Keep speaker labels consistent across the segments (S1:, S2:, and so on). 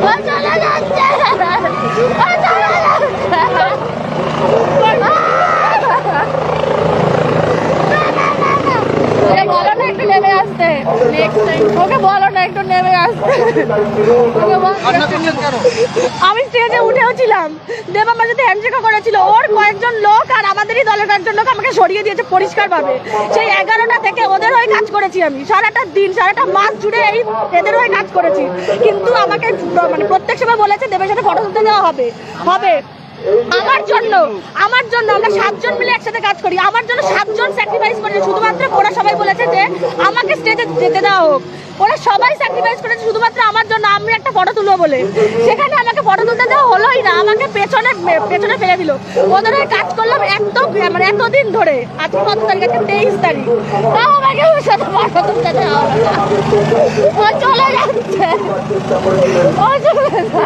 S1: ও চলে যাচ্ছে, ও চলে যাচ্ছে। বলো না একটু নেমে আসতে, ওকে বলো না একটু নেমে আসতে। আমি স্টেজে উঠেও ছিলাম, দেব আমার সাথে হ্যান্ডশেকও করেছিল। ওর কয়েকজন লোক আর আমাদেরই দলের কয়েকজন লোক আমাকে সরিয়ে দিয়েছে পরিষ্কার ভাবে। সেই 11টা থেকে ওদের হয়ে কাজ করেছি আমি, সারাটা দিন সারাটা মাস জুড়ে এই এদের হয়ে কাজ করেছি। কিন্তু আমাকে মানে প্রত্যেক সময় বলেছে দেবের সাথে ফটো তুলতে দেওয়া হবে হবে আমার জন্য আমরা 7 জন মিলে একসাথে কাজ করি। আমার জন্য 7 জন স্যাক্রিফাইস করেছে। শুধুমাত্র ওরা সবাই বলেছে যে আমাকে স্টেজে যেতে দেওয়া হোক। ওরা সবাই স্যাক্রিফাইস করেছে শুধুমাত্র আমার জন্য, আমি একটা ফটো তুলবো বলে। সেখানে আমাকে ফটো তুলতে দেওয়া হলোই না, আমাকে পেছনে ফেলে দিল। ওদের হয়ে কাজ করলাম মানে এতদিন ধরে। আজকে কত তারিখ? আজকে 23 তারিখ। তাও আমাকে ওর সাথে ফটো তুলতে দেওয়া হলো না। ও চলে যাচ্ছে, ও চলে যাচ্ছে।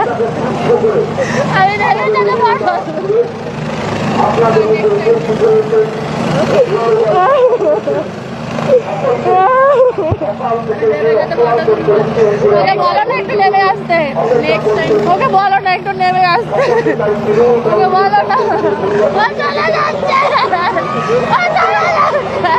S1: আমি জানি না ফটো বলো না একটু নেমে আসতে, ওকে বলো না একটু নেমে আসতে, ওকে বলো না। ও চলে যাচ্ছে, ও চলে যাচ্ছে।